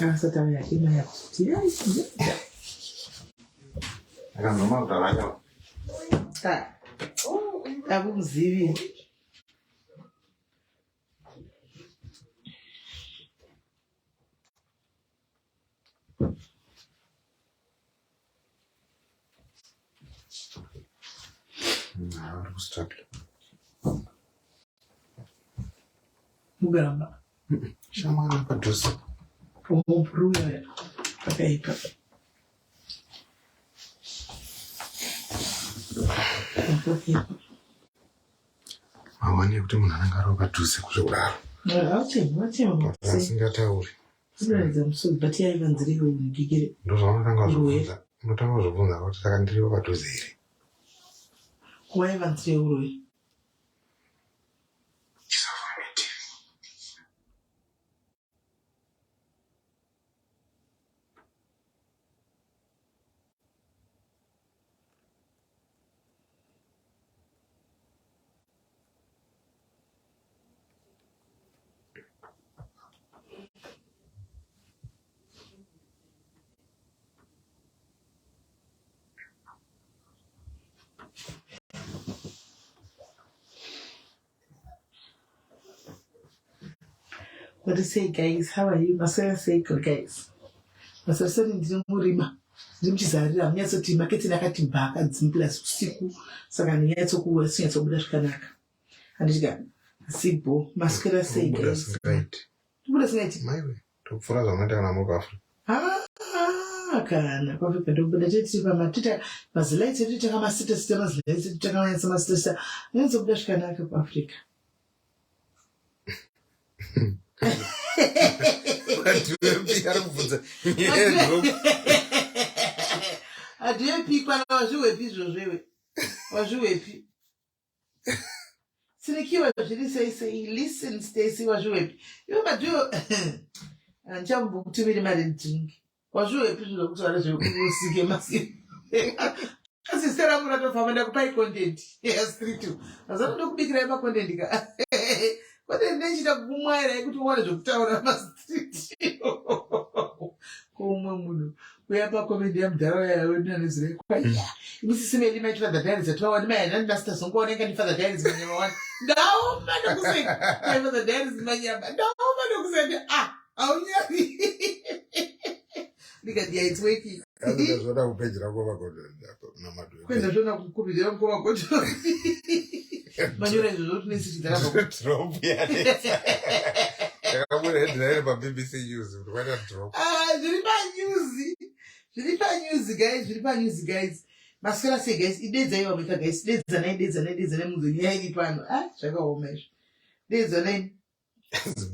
Akasata yake na yakutia isi. Akanoma kutalanya. Akumzivi. How to start? Mugaramba. Shamana padus. Pruya. Okay. Mawani kuti munhu anenge ari padhuze kuzviurara. Wachema. Asingatauri. Sinoedza musoro but yaivanziriwo unigigire. Ndozvaunotanga kuzvibvunza. Unotanga kuzvibvunza kuti saka ndiriwo padhuze here. Waivanziriwo uroi. What to say, guys? How are you? Masaya say, guys. Masasa ndiri murima. Ndimchizarira munyatso market nakati mbaka dzimpla usiku saka nyatso kuwa sinyatso buda zvakanaka. Andika sibo mascara say, guys. Buda singaiti. Maiwe. Tokufura zvamata kana mukafu. Kana kwafika ndobuda cheti pamatita mazilights tita kama sita mazilights tita kama nyatso masita. Nyatso buda zvakanaka paAfrica. Adiyepi kwa wazhuwepi zvezvewe. Wazhuwepi. Sinikiwa zviri sei listen Stacy wazhuwepi. Iwe maduyo anchambo kutumira mari ndingi. Wazhuwepi zvokuti wala zvokusike masi. Asistera murato famanda kupai content. Yes 32. Azano ndokubikira ma content ka. Kote ndechita kumwaira kuti uone zvokutaura mastreet. Komwe munhu kuyapa comedy yamudhara yawe ndinozire kwaya. SIS MELLY my father diaries atwawa mai ndasita songooneka ndi father diaries manyama wani. Ndawo mano kuseka. My father diaries manyama. Ndawo mano kuseka. Aunyari. Nika dia it's waking. Kaza zvoda kupedzera kwa godo namadwe. Kwenda zvona kukupidira kwa godo. Manyora izvo tinesitira drop yane. Yakamura headline pa BBC News. Why not drop? Zviripa news guys. Mascara say guys, idedza iwa mika guys. Dedza na munzwe nyaya zviripano. Zvakaoma izvo. Dedza na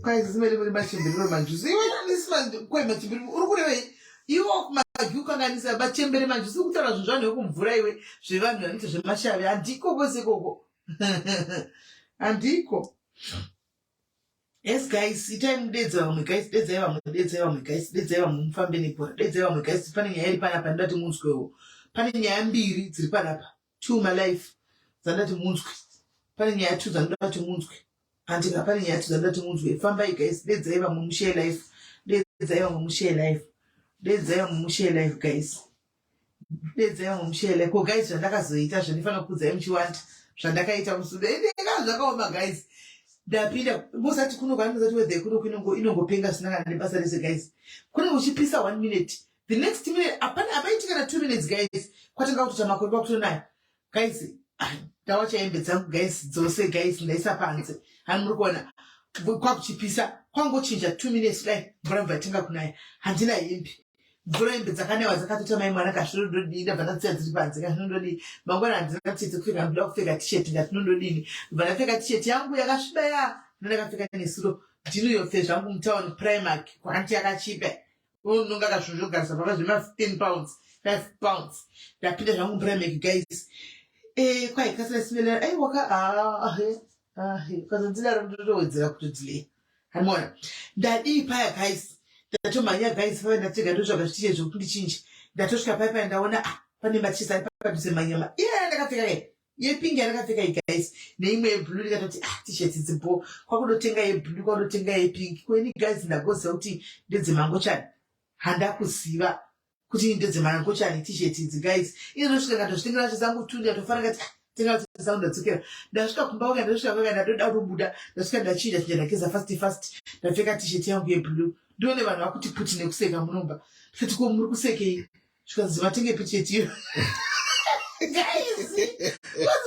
kwai SIS MELLY muri machembero manjusi. Iwe ndisima kwai machembero. Uri kureva iwo kumagyu kanganisa machembere manjusi kutaura zvinhu zvane kumvura iwe zvevanhu vanoita zvemashavi andiko kwese koko. Andiko. Yes guys, itai mudedza vamwe guys, dedzai vamwe guys, mufambe nepora, dedzai vamwe guys, pane nyaya iri panapa ndati munzwewo. Pane nyaya mbiri dziri panapa. 2 my life dzandati munzwe. Pane nyaya 2 dzandati munzwe. Andika pane nyaya 2 dzandati munzwe. Fambai guys, dedzai vamwe mushare life. Dedzai vamwe mushare life. Dedzai vamwe mushare life guys. Dedzai vamwe mushare life. Ko guys zvandakazoita zvandifana kukudzai muchiwanda. Zvandakaita musude. Zvakaoma guys. Ndapinda musati kunogara musati wedhe kuno inongopenga zvinanga nebasa rese guys. Kune uchipisa 1 minute. The next minute apaitika na 2 minutes guys. Kwatenga kuti tamakorwa kutonaya. Guys, ndawacha hembe dzangu guys dzose guys ndaisa panze. Hani muri kuona kwakuchipisa kwangochinja 2 minutes kudai mvura bvatenga kunaya. Handina hembe. Mvura hembe dzakanewa dzakatota mai mwana kazvinondodini ndabva ndatsiya dziri panze kazvinondodini. Mangwana handina kutsitse kupfeka ndoda kupfeka t-shirt ndatinondodini. Ndabva ndapfeka t-shirt yangu yakasviba ya. Ndakapfeka nesuro ndinoyopfe zvangu mutown Primark kwanti yakachipa. Unonga kazvozvogarisa papa zvema 15 pounds, 5 pounds. Ndapinda zvangu Primark guys. Kwai SIS MELLY ai waka kazonzira ndotowedzera kutodile. Hamona. Ndadi paya guys. Ndatomanya guys paya ndatenga ndotsvaga zvitiche zvokundichinja. Ndatosvika paya ndaona pane machisa ari padhuze manyama. Ndakapfeka yepingi ndakapfeka guys neimwe yeblue ndikatoti t-shirt dzipo kwakunotenga yeblue kwakunotenga yepink kweni guys ndagoziva kuti ndedzemangochani handakuziva kuti ndedzemangochani t-shirt idzi guys inosvika ngatozvitengera chezangu tu ndatofanira kati tenga zangu ndadzokera ndasvika kumba kwanga ndasvika kwanga ndatoda kubuda ndasvika ndachinja chinja ndageza fast ndapfeka t-shirt yangu yeblue ndione vanhu vakuti puti nekuseka munomba ndikati ko muri kusekei zvikazi matenge t-shirt iyo guys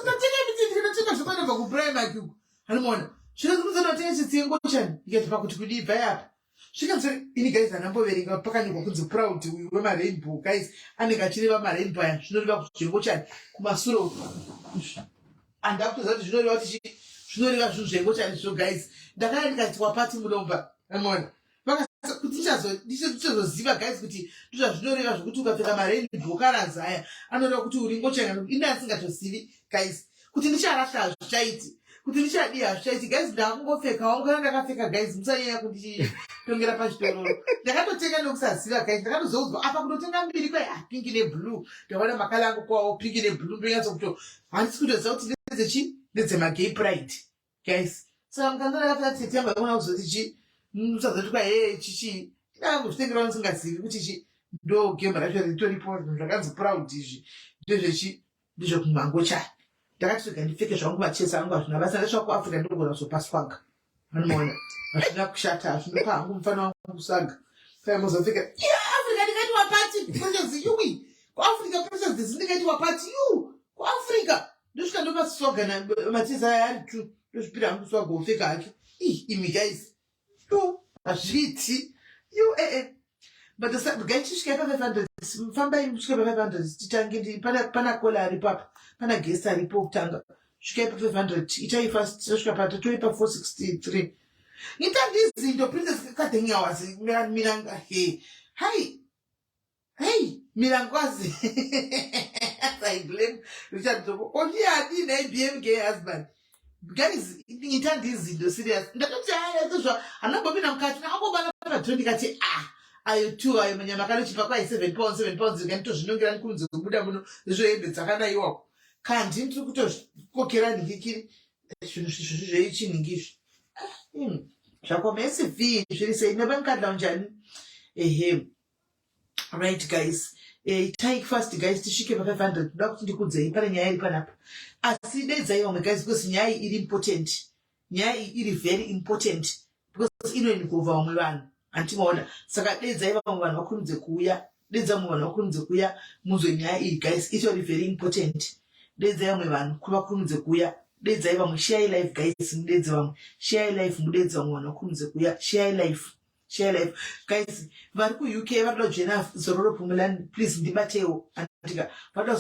matenge t-shirt inotenga zvokanobva kuprimary uku hanimona zvikazi chitsengo chani ndikati pakuti kudibva yapa zvikanzi ini guys handamboverenga pakanyorwa kunzi proud uyu wemarainbow guys anenge achireva marainbow aya zvinoreva kuti zvengo chani kumasure handakutoziva kuti zvinoreva kuti zvinoreva zvinhu zvengo chani zvo guys ndakaya ndikati wapati munomba hanimona kuti ndichazoziva guys kuti ndizvazvinoreva zvokuti ukapfeka marainbow colors aya anoreva kuti uri ngochani ini asingatozivi guys kuti ndicharasha hazvichaiti kuti ndichadi hazvichaiti guys ndakungopfeka wangana ndakapfeka guys musanyanya kunditongera pachitoro ndakatotenga nokusaziva guys ndakatozoudzwa apa kunotenga mbiri kwai pingi neblue ndaona makala angu kwawo pingi neblue ndonyatsokuto handisi kutoziva kuti ndedzechi ndedzemagay pride guys saka mukanda ndakapfeka tete yangu yaona kuzoti chi musazoti kwa chichi ndakangozvitengerawo ndisingazivi kuti chi ndo gema racho ritoripo zvakanzi proud izvi ndezvechi ndezvekumwangochani ndakati toga ndipfeke zvangu machesa angu hazvina basa ndasvika kuafrica ndinogona kuzopaswaga vanimoona hazvina kushata hazvinopa hangu mufana wangu kusaga kai muzopfeka africa ndingati wapati precious yuwi kuafrica precious this ndingati wapati yu kuafrica ndosvika ndopaswaga machesa aya ari tu ndozvipira hangu swaga upfeka hake imi guys hazviti yu but guys tisvika pa 500 fambai musvika pa 500 titange pana kola ari papa pana guest aripo kutanga svika pa 500 itai fast tosvika pa toipa 463 ngitandizinto princess kadhenga wasi miranga hey mirangwazi I blame Richard Toko only adi na IBM gay husband guys ngitandizinto serious ndatoti haya tozva anambobi namkati nakobana pa 20 kati ayo tu ayo manyama kanochipa kwa 7 pounds nganitozvinongera ndikunze kubuda muno zvohembe dzakanayiwako kandi ndiri kutokokera ndikikiri zvinhu zveichiningi zvakomesi v zviri sei nebankadla unjani right guys take fast guys tisvike pa 500 ndoda kuti ndikudzei pane nyaya iri panapa asi dedzai vamwe guys because nyaya iri important nyaya iri very important because inoinvolva vamwe vanhu antimaona saka dedzai vamwe vanhu vakurumidze kuuya dedza vamwe vanhu vakurumidze kuuya muzwe nyaya iri guys itori very important dedzai vamwe vanhu vakurumidze kuuya dedzai vamwe share life guys mudedze vamwe share life mudedze vamwe vanhu vakurumidze kuuya share life guys vari kuuk varida kujoina zororo pumulani please ndibatewo andika varida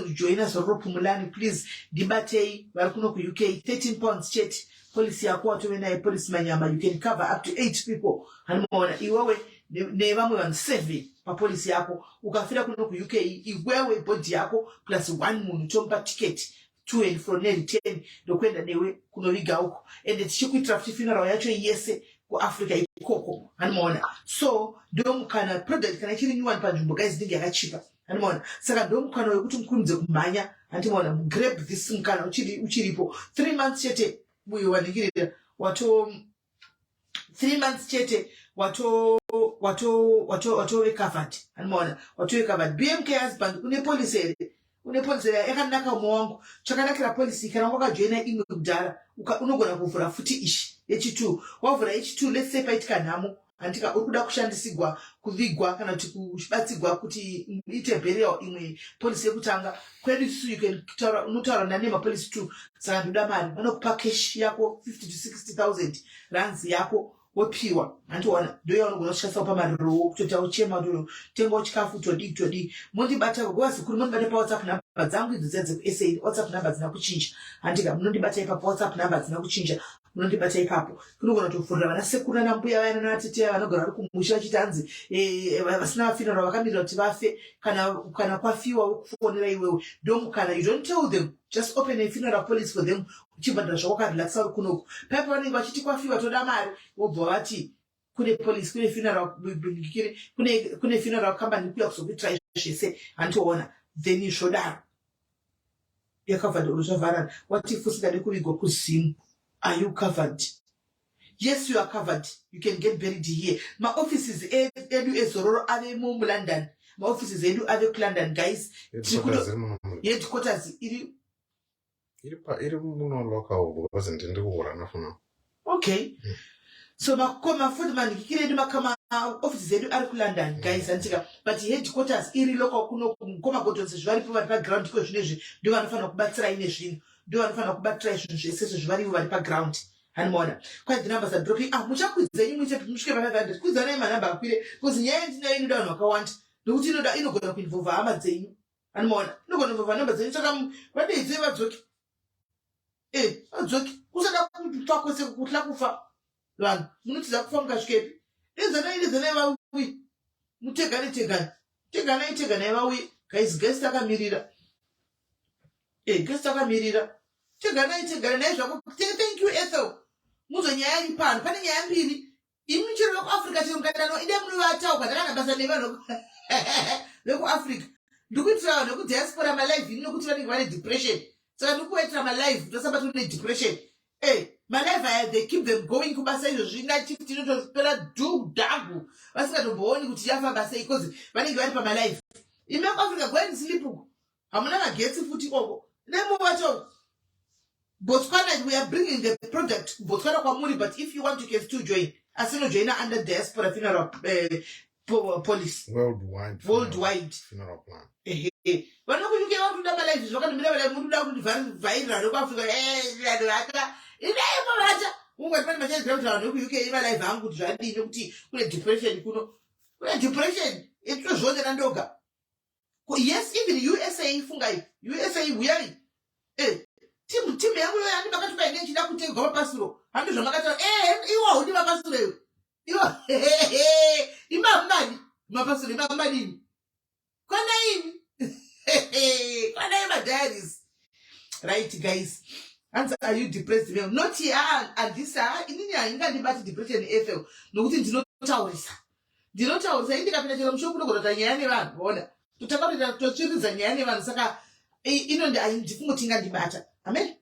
kujoina zororo pumulani please ndibatei vari kuno kuuk 13 pounds chete polisi yako watove naye polisi manyama you can cover up to 8 people hanimaona iwewe nevamwe vanhu 7 papolisi yako ukafira kuno kuuk iwewe bhodhi yako plus 1 munhu tomupa tiketi to and fro nearly 10 ndokuenda newe kunoviga uko ende tichikuitira kuti funeral yacho yese kuafrica ikoko hanimaona so ndomukana product kana ichiri nyuwani panzvimbo guys ndinge yakachipa hanimaona saka ndomukana wekuti mukurumidze kumhanya handimaona grab this mukana uchiripo 3 months chete uyo waningirira wato 3 months chete wato covered hanimaona wato covered bmk husband une police yakanaka umwe wangu chakanakira polisi kana wakajoina imwe kudhara unogona kuvhura futi ishi yechi2 wavhura yechi2 let's say paitika nhamo andika uri kuda kushandisigwa kuvigwa kana kuti kubatsigwa kuti ite burial imwe polisi yekutanga kwedu isu unotaura nane mapolisi 2 saka ndoda mari vanokupa cash yako 50 to 60,000 rands yako wopiwa handiona ndoya unogona kushandisa pamariro kutota uchema tenga chikafu todi mondibata nguva zikuru mondibata pawhatsapp namba dzangu idzo dzia dzekusa whatsapp namba dzina kuchinja handika munondibata ipapo whatsapp namba dzina kuchinja munondibata ipapo kunogona kutofurira vana sekuru nanambuya vaya nanatete vanogara vari kumusha vachiti hanzi vasina vafinarwa vakamirira kuti vafe kana kwafiwa wokufonera iwewe ndomukana you don't tell them just open a funeral police for them uchibhadhara zvakakarelaxa uri kunoku paipa vanenge vachiti kwafiwa toda mari wobva vati kune police kune funeral company kuya kuzokuitira zvese handiona then zvodaro covered or zvavarana. What if usingade kuvigwa kuzimu? Are you covered? Yes, you are covered. You can get buried here. My offices edu ezororo ave mu London. My offices edu ave London, guys. Headquarters iri muno local wasn't in the war enough. Okay. So makoma food man kikire edu makama offices edu ari London, guys, antika. But headquarters iri local kuno koma gotonse zvari pa ground ko zvinezvi ndo vanofana kubatsira ine zvinhu. Ndo vanofana kubatsira zvinhu zvese zvari pa ground. Hanimona kwai the numbers are dropping muchakwidzenyu muche musvike pa 500 kwidzanai manamba akwire kuzi nyaya ndinayo inoda vanhu vakawanda nokuti inogona kuinvolva hama dzenyu. Hanimona inogona kuinvolva namba dzenyu saka vadeidze vadzoki vadzoki kusada kufa kwese kutla kufa vanhu munotiza kufa mukasvikepi dedzanai vauyi teganai vauyi guys guest akamirira teganai naizvako thank you Ethel munzwe nyaya iri pano pane nyaya mbiri imi chiro vekuafrica chiro mukadano ide munovatauka ndakana basa nevanhu vekuafrica ndikuitira vanhu vekudiaspora malive ini nokuti vanenge vane depression saka ndikuvaitira malive tosamba tine depression malive aya they keep them going kubasa izvozvi ngachifti inotopera dhagu vasingatombooni kuti yafamba sei because vanenge vari pamalive imi vekuafrica goeni silipuku hamuna magetsi futi ikoko nemuvacho Botswana, we are bringing the project Botswana Kwamuri, but if you want, you can still join. Asino join under diaspora funeral police. Worldwide funeral plan. But no, you get out to the life. You can never move down to the viral. Look after depression. It was one and Andoga. Yes, even USA fungi. USA huyai. Timu yangu yani bakati pa nchi na kutenga kwa pasuro. Hando zvamakata iwo udi mapasuro iwo. Iwo imamani mapasuro imamani. Kwana ini. Kwana ima diaries. Right guys. Answer, are you depressed? Not here and this inini ainga ndibati depression FL. Nokuti ndinotaurisa. Ndinotaurisa indikapinda chero mshoko nokota nyaya nevanhu ona. Tutakarita tochiriza nyaya nevanhu saka ino ndifumutinga ndibata. Amen.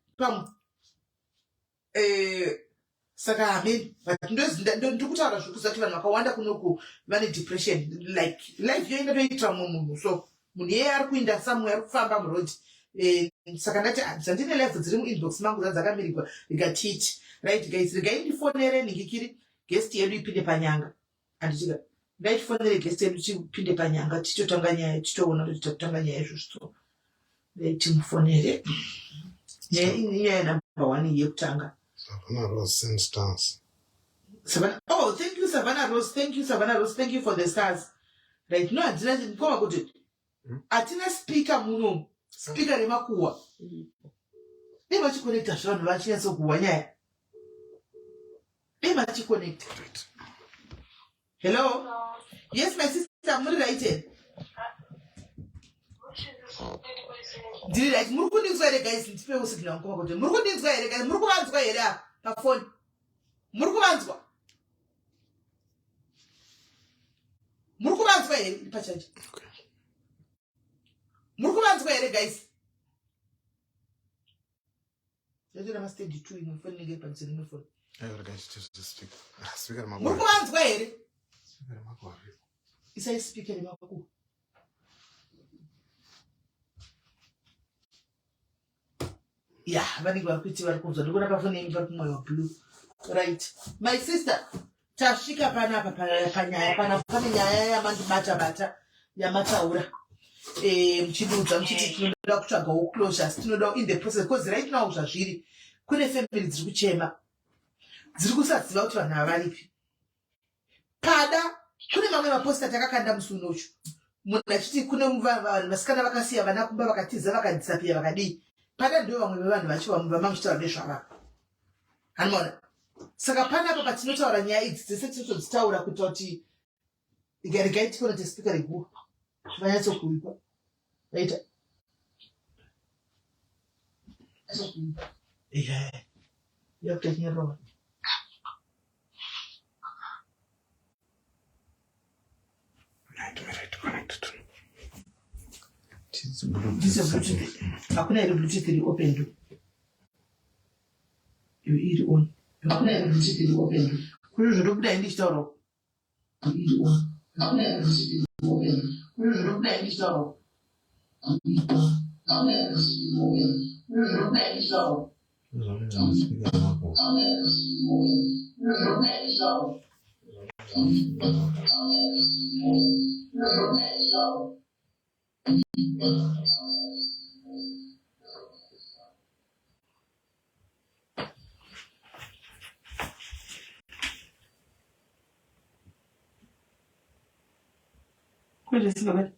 Saka amen. But ndokutaura zvokuzati vanhu vakawanda kunoku vane depression like life yoinga toita munhu so munhu yeye ari kuinda somewhere ari kufamba muroad saka ndati dzandine life dziri muinbox mangu dzakamirikwa rikatiti right guys regai ndifonere ningikiri guest yedu ipinde panyanga andichika ngatifonere guest yedu chipinde panyanga tichotanga nyaya tichoona kuti tatanga nyaya izvozvo timfonere nyaya number 1 yekutanga Savannah Rose send stars. Oh, thank you Savannah Rose, thank you for the stars. Right, no atina nkoma kuti atina speaker muno speaker remakuwa nevachiconnecta zvavanhu vachinyatsokuwa nyaya nevachiconnecta. Hello. Yes my sister muri right ndiri right muri kundinzwa here guys ndipe usignal nkoma kuti muri kundinzwa here guys muri kuvanzwa here pa phone muri kuvanzwa here pa charge muri kuvanzwa here guys ndiri na stage 2 ino phone nige pa nsini phone guys just speak speaker makwa muri kuvanzwa here speaker makwa isa speaker makwa yeah vanenge vakuiti vari kunzwa ndikuona pafoni yenyu pari kumwoyo blue right my sister tasvika panapa panyaya pane nyaya yamandibata yamataura muchidiudza muchiti tinoda kutsvagawo closures tinoda in the process because right now zvazviri kune family dziri kuchema dziri kusadziva kuti vanhu havaripi pada kune mamwe maposta takakanda musi unochu munhu achiti kune vasikana vakasiya vana kumba vakatiza vakadisapia vakadii pada ndo vamwe vevanhu vamangitaura nezvavavo hanimona saka panapa patinotaura nyaya idzi dzese tinotodzitaura kuita kuti regai tikona tespika reguru zvivanyatsokuipa raita yakutachinyaroa This is Bluetooth. Hakuna ile Bluetooth ili open do. You eat on. Hakuna ile Bluetooth ili open do. Kwa hiyo ndio buda ndi toro. You eat on. Hakuna ile Bluetooth ili open do. Kwa hiyo ndio buda ndi toro. You eat on. Hakuna ile Bluetooth ili open do. Kwa hiyo ndio buda ndi toro. Kweli sina bado.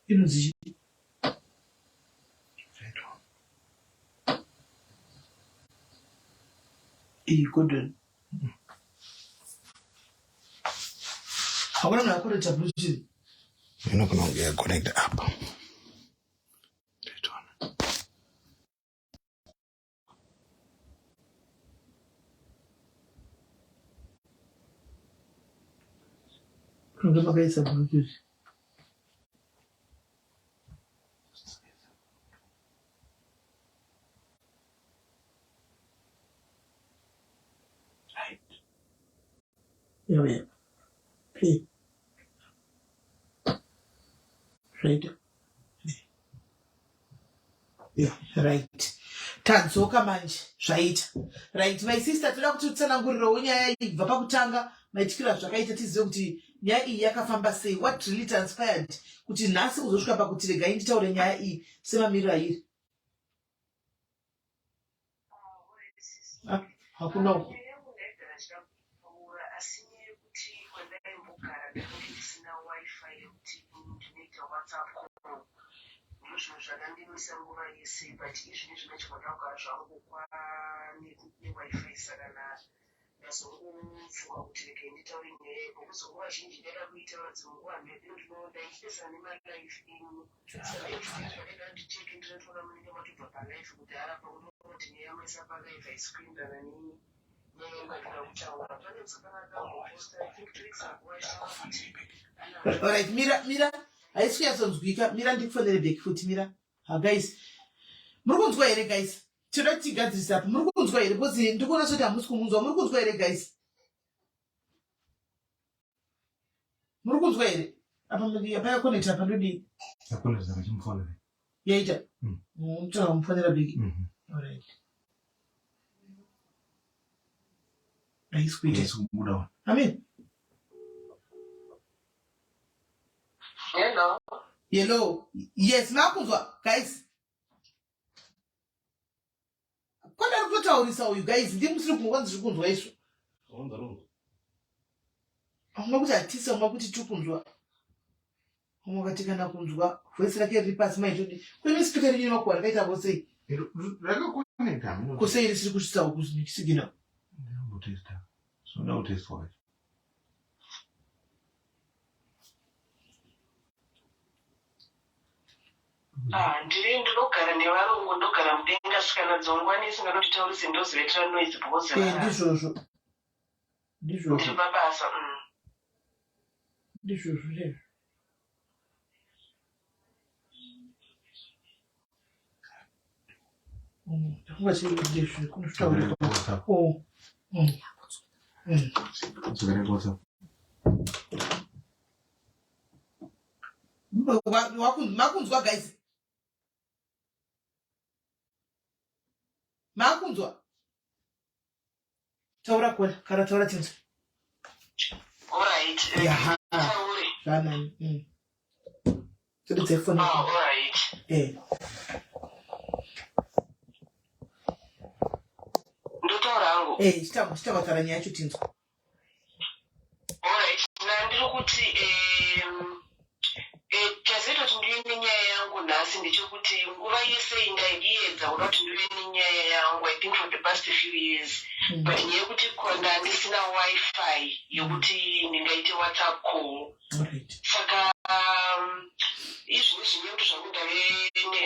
Inozishi. Couldn't. How am I going to Bluetooth? You're not going to connect the app. Problema guys, Bluetooth. Right. Yeah. Play. Right. Yeah, right. Tadzoka manje zvaita. Right, my sister toda kuti utsananguriro nyaya ibva pakutanga maitikira zvakaita tizive kuti nyaya iyi yakafamba sei, what really transpired kuti nhasi kuzosvika pakuti regai nditaure nyaya iyi semamiriro airi. Hakuna uko. Alright, Mira, I see us on speaker. Mira, ndi kufanele back foot Mira. Guys, murukunzwa here guys. Tirati gadzirisa apa. Murukunzwa here because ndikuona soti hamusi kumunzwa. Murukunzwa here guys. Murukunzwa here. Apa mudi apa yakoneta apa ndodi. Yakoneta kachimufonera. Yaita. Mutara mufonera big. Alright. Nice quick. Amen. Hello. Hello. Yes, nakunzwa guys. Kwanda rikutaurisa uyu guys ndimusiri kungonzi zvikunzwa isu. Uma kuti atisa uma kuti tukunzwa. Uma kati kana kunzwa voice rake riri pasi maitodi. Kune speaker rinyi makwa rakaita vose. Rakakoneka. Kusei risiri kuchitsa kusigina. Ndotesta. So now test for it. Ndiri ndinogara nevarungu ndogara mudenga svikana dzongwani isinganotitaurise ndozivetera noise because ndizvozvo ndiri mabasa. Ndizvozvo lezvo. Ndafunga chiri ndizvo kunotaura. Makunzwa guys. Makunzwa. Taura kwa kara taura tinzo. Alright. Yeah. Kana. So the telephone. Alright. Ndotaura hangu. Chitava taura nyaya yacho tinzo. Alright. Ndiri kuti chazoita kuti ndive nenyaya yangu nhasi ndechekuti nguva yese ndaiedza kuda kuti ndive nenyaya yangu I think for the past few years but nyaya yekuti konda handisina wifi yekuti ndingaite WhatsApp call saka izvini zvinyemuto zvangu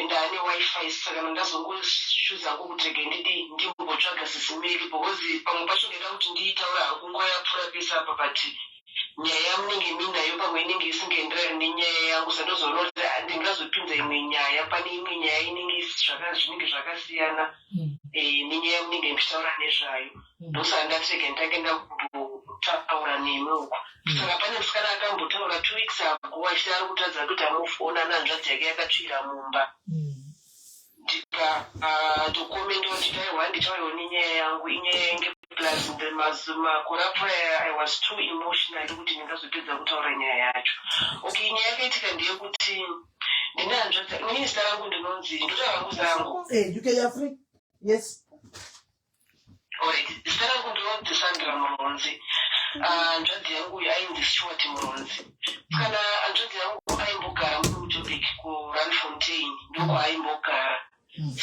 ndane wifi saka ndazongoshudzangu kuti rege ndimbotsvaga SIS MELLY because pamwe pacho ndaida kuti ndiitaura hangu nguva yapfuura pesa apa but nyaya munenge minayo pamwe inenge isingaenderani nenyaya yangu sandozonoti ndingazopinza imwe nyaya pane imwe nyaya inenge zvinenge zvakasiyana nenyaya munenge muchitaura nezvayo ndosaka ndatirega ndakenda kutaura nemi uko saka pane musikana akambotaura 2 weeks ago achiti ari kutadza kuti amuona nanzvadzi yake yakatsvira mumba ndikatokomenda kuti taiwa nditauriwo nenyaya yangu inyaya yange plus makore apaya I was too emotional kuti ndingazopedza kutaura nyaya yacho. Okay, nyaya yakaitika ndeyekuti ndine hanzvadzi inini zita rangu ndinonzi ndotaura rangu zangu you can hear free. Yes. Alright, zita rangu ndinonzi Sandra Muronzi. Hanzvadzi yangu ainzi Stuart Muronzi. Kana hanzvadzi yangu aimbogara muJoburg kuRandfontein ndoko aimbogara.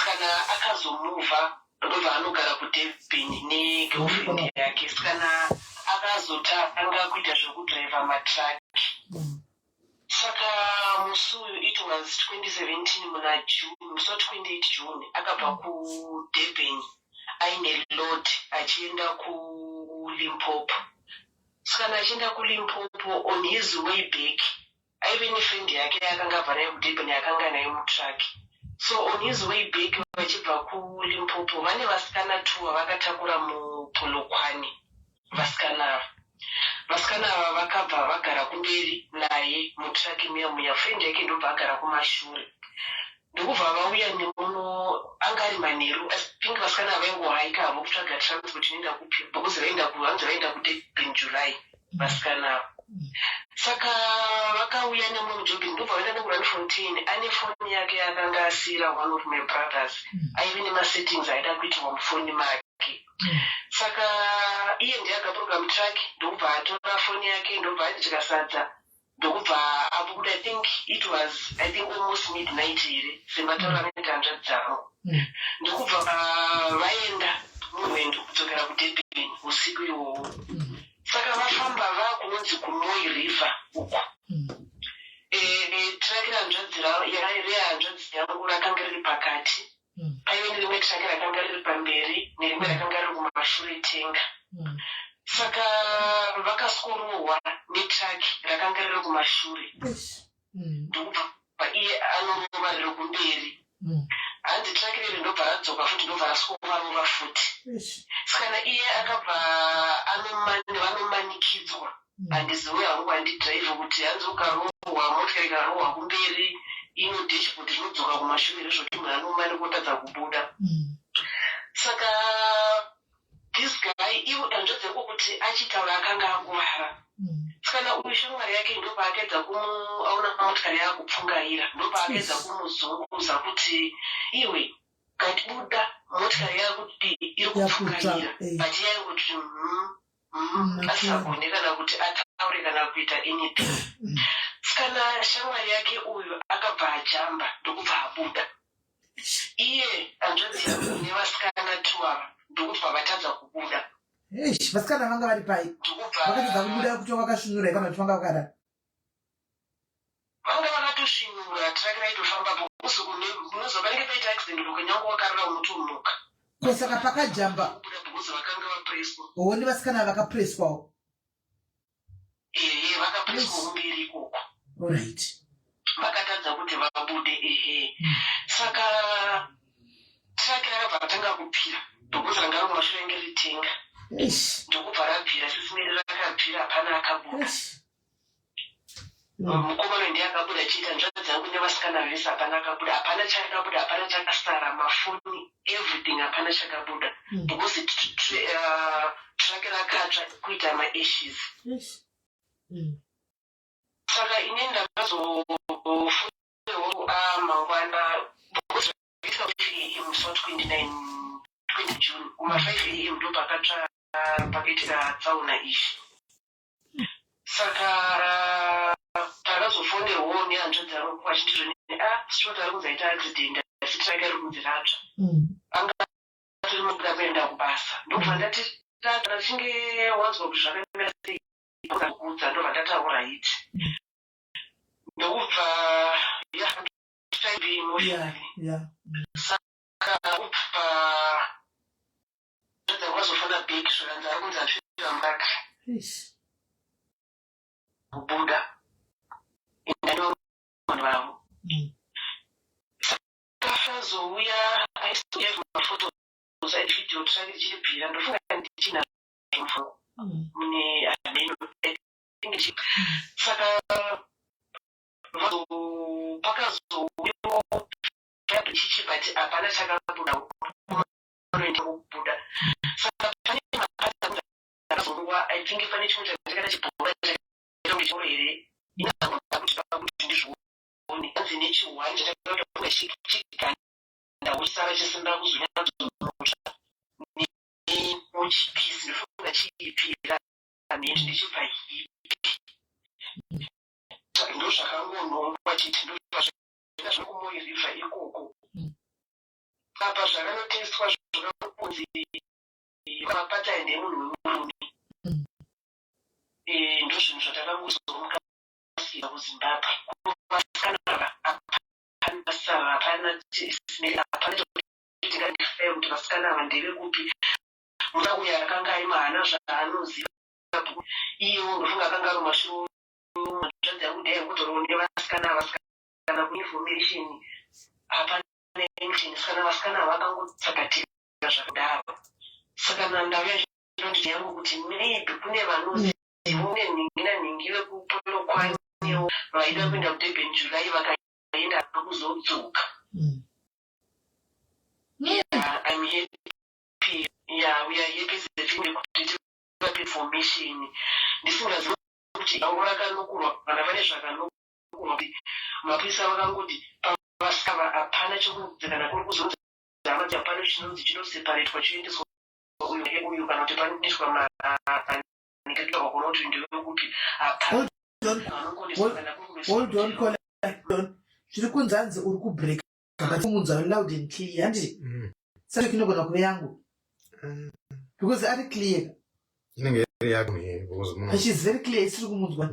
Kana akazomuvha ndobva anogara kuDurban negirlfriend yake. Kana akazotanga kuita zvekudriva matraki. Saka musi uyu it was 2017 muna June, musi 28 June akabva kuDurban aine load achienda kuLimpopo. Saka achienda kuLimpopo on his way back aive nefriend yake yakanga abva naye kuDurban yakanga naye mutraki. So on his way back vachibva kuLimpopo vane vasikana 2 vakatakura muPolokwane. Vasikana ava vakabva vagara kumberi naye mutraki muya friend yake ndobva agara kumashure. Ndokubva vauya nemuno anga ari manheru. I think vasikana ava vaingohaika havo kutsvaga transport inoenda kuPimba because vanzi vaenda kuDurban July vasikana ava. Saka vakauya nemuno muJoburg ndobva vaenda nekuRandfontein ane foni yake yakanga asiyira one of my brothers aive nemasettings aida kuitirwa mufoni make. Saka iye ndiye akaburuka mutraki ndokubva atora foni yake ndobva aita sadza ndokubva abuda. I think almost midnight here semataura noita hanzvadzi dzangu ndokubva vaenda murwendo kudzokera kuDurban usiku ihwohwo. Saka vafamba vakunonzi kuMoi River uko. Traki rehanzvadzi yangu rakanga riri pakati. Aive nerimwe traki rakanga riri pamberi nerimwe rakanga riri kumashure tenga. Saka vakaskororwa netraki rakanga riri kumashure. Ndokubva iye anorova riri kumberi. Hanzi traki riri ndobva radzoka futi ndobva raskorova futi. Saka iye akabva vanomanikidzwa. Handiziwe hangu handidhiraivha kuti hanzi ukarohwa motikari ikarohwa kumberi ino dashboard rinodzoka kumashure zvoti munhu anomani kutadza kubuda. Saka this guy ivo hanzvadzi yako kuti achitaura akanga akuvara. Saka uyu shamwari yake ndobva akaedza aona motikari yakupfungaira ndobva akaedza kumuzunguza kuti iwe ngatibuda motikari yakuti iri kupfungaira but yaingoti asagone kana kuti ataure kana kuita anything. Kana shamwari yake uyu akabva ajamba ndokubva abuda. Iye hanzvadzi yangu nevasikana 2 ava ndokubva vatadza kubuda. Vasikana vanga vari pai vakatadza kubuda kuti vakasvinura kana kuti vanga vakada vanga vakatosvinura traki raitofamba usiku kunozva panenge paita accident ukanyange wakarira mutomuka. Saka pakajamba vakanga vapreswa. Ni vasikana vakapreswawo. Vakapreswa kumberi ikoko. Alright. Vakatadza kuti vabude Saka traki rakabva ratanga kupira ndokuti ranga riri mumashure enge ritenga. Ndokubva rabvira SIS MELLY rakabvira hapana akabuda. Mukomana ndiye akabuda achiita hanzvadzi yangu nevasikana vese hapana akabuda. Hapana chakabuda, hapana chakasara, mafoni everything hapana chakabuda because traki rakatsva kuita maashes. Saka ine ndakazofundewo mangwana because musi wa 20 June kuma5 AM ndo pakatsva pakaitika tsaona ishi. Saka takazofonerwawo nehanzvadzi yangu vachindizvoni Stuart ari kuzaita accident asi traki ari kunzi ratsva. Anga tiri mukuda kuenda kubasa ndobva ndati tachinge wanzwa kuti zvakamira sei kuudza ndobva ndataura iti ndokubva saka kubva ndadza kwazofona bheki zvakanzi ari kunzi asvira muraka. kubuda indani vanhu vavo takazouya aisiya mafotos aidvideo tisati tichibvira ndofunga ndichina mune ameno saka pakazouyawo chichibati hapana chakabuda unoenda kubuda saka pane mapata akazongwa I think pane chimwe chakana chibhora chaichoro here inakuda kuti pakuti ndizvione anzi nechiwani chatakauta kunga chiganda usara chisenda kuzonyatsonotsva nemuchipisi ndofunga chiipira neti ndichibva hipi ndo zvakangonhongwa chiti ndozvazvina zvokumuyirivha ikoko apa zvakanotestwa zvakakunzi mapata ende emunhu wemurume ndozvinhu zvatakangozomukasira kuzimbabwe kuvasikana hapana hapana tingandifea kuti vasikana ava ndevekupi muna uyo akanga ari mahana zvaanoziva iyewo ndofunga akanga ari mashuo mazvanzi akudhaya kutoriwo nevasikana kuinformation hapana information sikana vasikana vakangotsakatira zvakadaro saka nandauya chinonditi yangu kuti maybe kune vanoziva nenhingi vekupolokwanyewo vaida kuenda kudurban July vakaenda kuzodzoka I'm happy. Yeah, we are happy as a team kuti information. Ndisingazivi kuti aura kanokurwa kana pane zvakanokurwa kuti mapurisa vakangoti pavasikava hapana chokudzikana kuri kuzonzi hama hapana chinonzi chinoseparetwa choendeswa uyu kana kuti panoendeswa manikekwa kuona kuti ndevekupi hapana. Hold on. Zviri kunzanzi uri kubreak munzwa loud and clear handiti saka kinogona kuve yangu because ari clear inenge iri yako because she's very clear isiri kumunzwa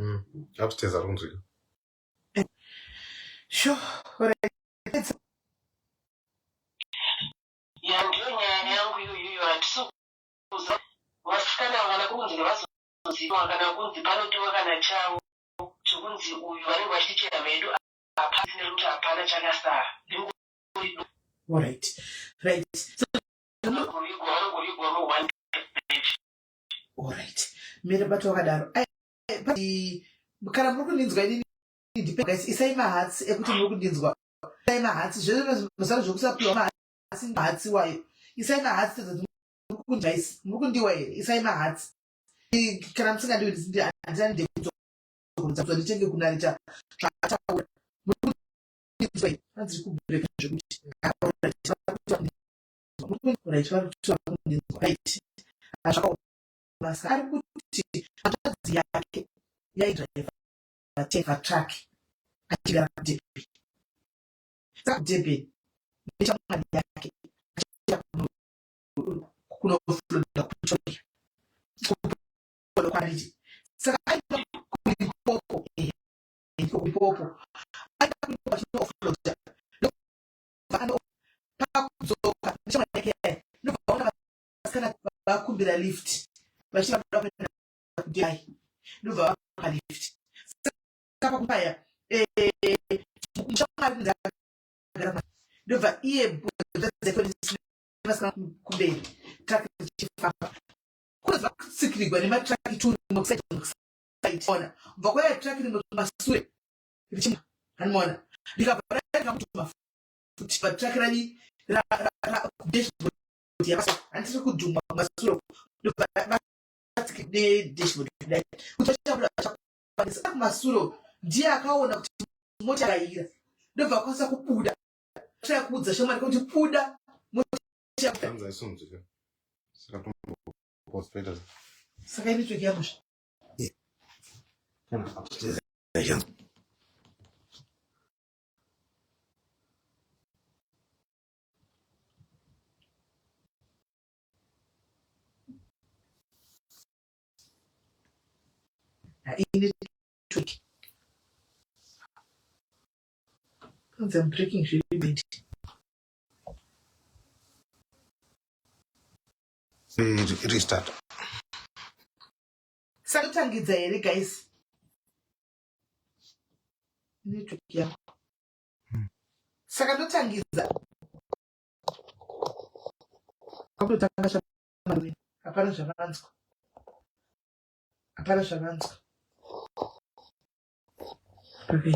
upstairs ari kunzwika sure alright ndiyo nyaya yangu iyoyo hatisokuza vasikana kana kunzi vazoziva kana kunzi panotiwa kana chavo chokunzi uyu vanenge vachichera vedu hapana kuti hapana chakasara alright alright mire bato wakadaro kana muri kundinzwa inini guys isai mahatsi ekuti muri kundinzwa isai mahatsi zvese mazano zvokusapiwa mahatsi wayo isai mahatsi muri kundiwa here isai mahatsi kana musingandiwi handinandide kuzokunza nditenge kunarita zvataura anzi kubreka zvekuti basa ari kuti hanzvadzi yake yaidriva teva truck achigara kudurban saka kudurban nechamwari yake achienda kunofloda kupretoria kwariti saka aida kuripopo aida kuripopo achinoofloda pakudzoka nechamwari yake nobvaona vasikana vakumbira lift vachiva kuenda kudai ndobva vapa lift saka kupaya mushamwari ndagara ndobva iye vasikana kumberi traki richifamba kunobva kusikirigwa nematraki tunokusaona bva kwaya traki rimwe kumasure richimwa hanimona ndikabva raikamutima futi patraki rani dashboard yabasa handisiri kudhumwa kumasure ndobva dashboard kudai kuti vachabura vachakwanisa kumasuro ndiye akaona kuti mota yaira ndobva akwanisa kubuda trai kuudza shamwari kuti buda saka inetwork yamusha inetwork I'm breaking really bad. Restart. Sakutangidza here guys. network yako. Saka ndotangiza. Kwakutanga shamarwe. Hapana zvavanzwa. Hapana zvavanzwa. Okay.